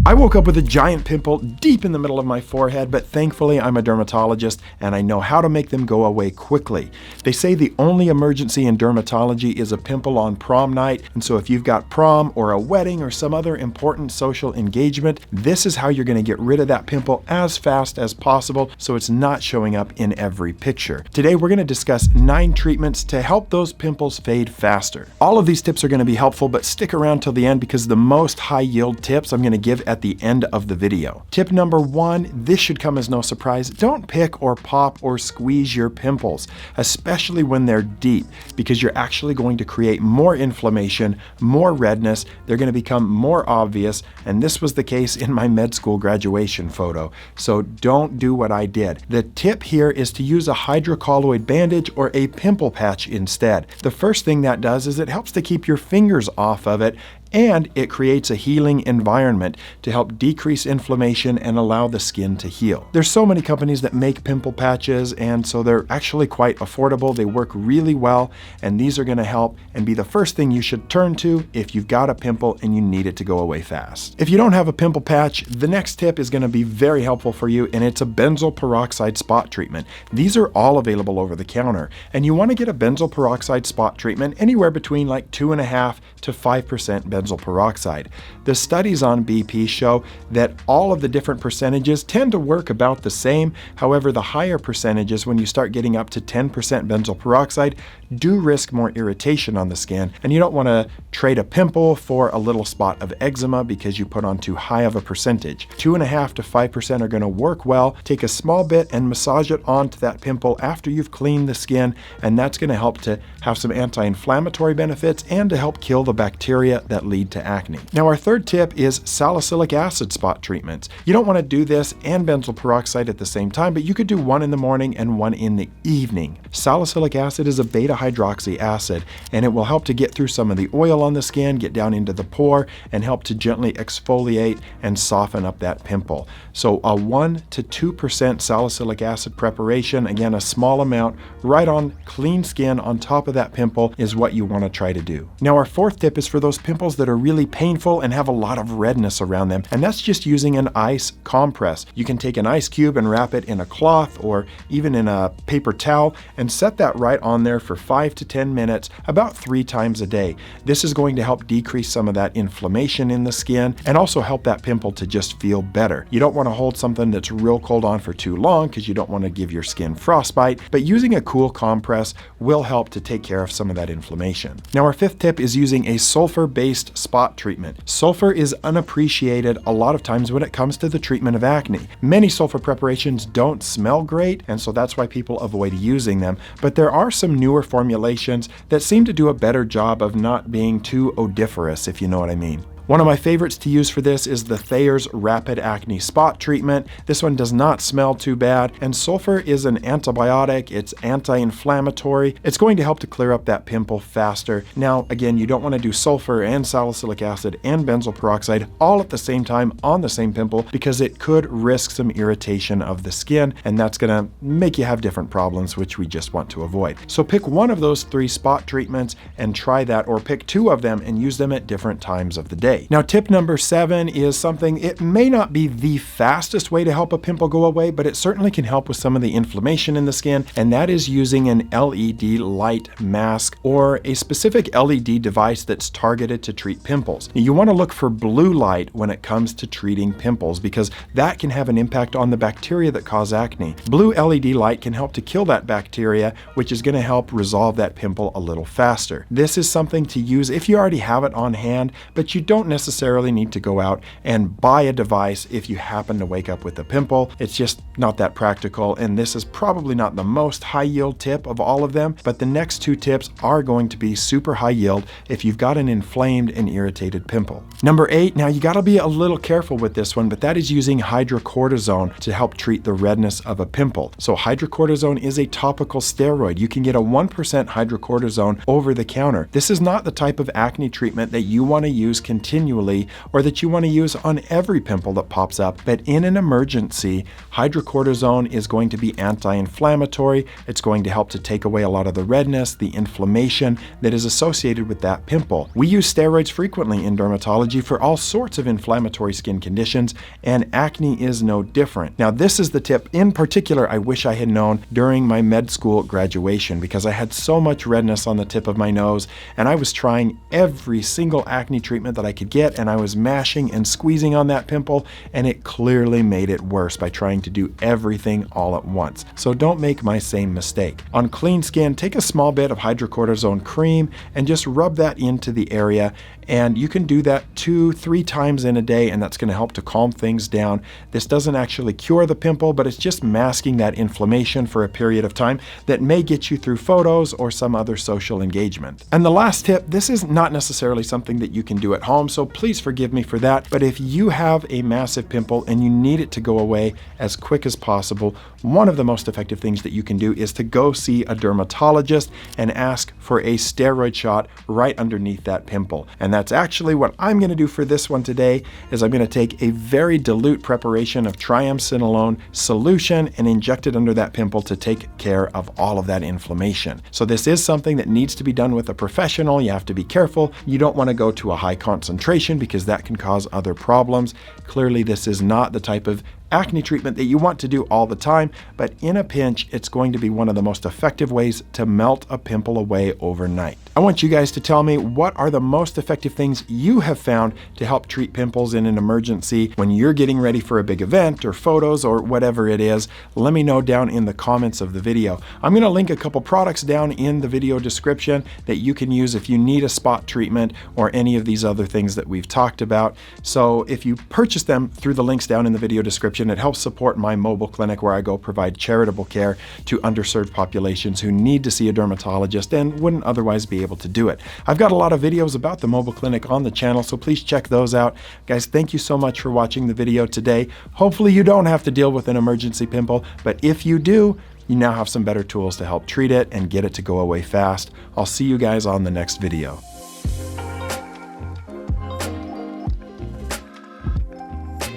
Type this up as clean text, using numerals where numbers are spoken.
I woke up with a giant pimple deep in the middle of my forehead, but thankfully I'm a dermatologist and I know how to make them go away quickly. They say the only emergency in dermatology is a pimple on prom night, and so if you've got prom or a wedding or some other important social engagement, this is how you're going to get rid of that pimple as fast as possible so it's not showing up in every picture. Today we're going to discuss 9 treatments to help those pimples fade faster. All of these tips are going to be helpful, but stick around till the end because the most high yield tips I'm going to give at the end of the video. Tip number 1, this should come as no surprise. Don't pick or pop or squeeze your pimples, especially when they're deep, because you're actually going to create more inflammation, more redness. They're going to become more obvious, and this was the case in my med school graduation photo. So don't do what I did. The tip here is to use a hydrocolloid bandage or a pimple patch instead. The first thing that does is it helps to keep your fingers off of it, and it creates a healing environment to help decrease inflammation and allow the skin to heal. There's so many companies that make pimple patches, and so they're actually quite affordable. They work really well, and these are going to help and be the first thing you should turn to if you've got a pimple and you need it to go away fast. If you don't have a pimple patch, the next tip is going to be very helpful for you, and it's a benzoyl peroxide spot treatment. These are all available over the counter, and you want to get a benzoyl peroxide spot treatment anywhere between like 2.5 to 5% benzoyl peroxide. The studies on BP show that all of the different percentages tend to work about the same. However, the higher percentages, when you start getting up to 10% benzoyl peroxide, do risk more irritation on the skin, and you don't want to trade a pimple for a little spot of eczema because you put on too high of a percentage. 2.5 to 5% are going to work well. Take a small bit and massage it onto that pimple after you've cleaned the skin, and that's going to help to have some anti-inflammatory benefits and to help kill the bacteria that lead to acne. Now, our third tip is salicylic acid spot treatments. You don't want to do this and benzoyl peroxide at the same time, but you could do one in the morning and one in the evening. Salicylic acid is a beta hydroxy acid, and it will help to get through some of the oil on the skin, get down into the pore, and help to gently exfoliate and soften up that pimple. So a 1 to 2% salicylic acid preparation, again a small amount, right on clean skin on top of that pimple is what you want to try to do. Now, our fourth tip is for those pimples that are really painful and have a lot of redness around them, and that's just using an ice compress. You can take an ice cube and wrap it in a cloth or even in a paper towel and set that right on there for 5 to 10 minutes about 3 times a day. This is going to help decrease some of that inflammation in the skin and also help that pimple to just feel better. You don't want to hold something that's real cold on for too long because you don't want to give your skin frostbite, but using a cool compress will help to take care of some of that inflammation. Now, our fifth tip is using a sulfur-based spot treatment. Sulfur is unappreciated a lot of times when it comes to the treatment of acne. Many sulfur preparations don't smell great, and so that's why people avoid using them, but there are some newer formulations that seem to do a better job of not being too odoriferous, if you know what I mean. One of my favorites to use for this is the Thayer's Rapid Acne Spot Treatment. This one does not smell too bad, and sulfur is an antibiotic. It's anti-inflammatory. It's going to help to clear up that pimple faster. Now, again, you don't want to do sulfur and salicylic acid and benzoyl peroxide all at the same time on the same pimple because it could risk some irritation of the skin, and that's going to make you have different problems, which we just want to avoid. So pick one of those 3 spot treatments and try that, or pick 2 of them and use them at different times of the day. Now, tip number 7 is something, it may not be the fastest way to help a pimple go away, but it certainly can help with some of the inflammation in the skin, and that is using an LED light mask or a specific LED device that's targeted to treat pimples. Now, you want to look for blue light when it comes to treating pimples because that can have an impact on the bacteria that cause acne. Blue LED light can help to kill that bacteria, which is going to help resolve that pimple a little faster. This is something to use if you already have it on hand, but you don't necessarily need to go out and buy a device if you happen to wake up with a pimple. It's just not that practical, and this is probably not the most high yield tip of all of them, but the next 2 tips are going to be super high yield if you've got an inflamed and irritated pimple. Number 8, now you got to be a little careful with this one, but that is using hydrocortisone to help treat the redness of a pimple. So hydrocortisone is a topical steroid. You can get a 1% hydrocortisone over the counter. This is not the type of acne treatment that you want to use continuously continually or that you want to use on every pimple that pops up. But in an emergency, hydrocortisone is going to be anti-inflammatory. It's going to help to take away a lot of the redness, the inflammation that is associated with that pimple. We use steroids frequently in dermatology for all sorts of inflammatory skin conditions, and acne is no different. Now, this is the tip in particular I wish I had known during my med school graduation, because I had so much redness on the tip of my nose, and I was trying every single acne treatment that I could get, and I was mashing and squeezing on that pimple, and it clearly made it worse by trying to do everything all at once. So don't make my same mistake. On clean skin, take a small bit of hydrocortisone cream and just rub that into the area, and you can do that 2-3 times in a day, and that's going to help to calm things down. This doesn't actually cure the pimple, but it's just masking that inflammation for a period of time that may get you through photos or some other social engagement. And the last tip, this is not necessarily something that you can do at home, so please forgive me for that, but if you have a massive pimple and you need it to go away as quick as possible, one of the most effective things that you can do is to go see a dermatologist and ask for a steroid shot right underneath that pimple. And that's actually what I'm going to do for this one today, is I'm going to take a very dilute preparation of triamcinolone solution and inject it under that pimple to take care of all of that inflammation. So this is something that needs to be done with a professional. You have to be careful. You don't want to go to a high concentration because that can cause other problems. Clearly, this is not the type of acne treatment that you want to do all the time, but in a pinch, it's going to be one of the most effective ways to melt a pimple away overnight. I want you guys to tell me, what are the most effective things you have found to help treat pimples in an emergency when you're getting ready for a big event or photos or whatever it is? Let me know down in the comments of the video. I'm going to link a couple products down in the video description that you can use if you need a spot treatment or any of these other things that we've talked about. So if you purchase them through the links down in the video description, it helps support my mobile clinic where I go provide charitable care to underserved populations who need to see a dermatologist and wouldn't otherwise be able to do it. I've got a lot of videos about the mobile clinic on the channel, so please check those out. Guys, thank you so much for watching the video today. Hopefully you don't have to deal with an emergency pimple, but if you do, you now have some better tools to help treat it and get it to go away fast. I'll see you guys on the next video.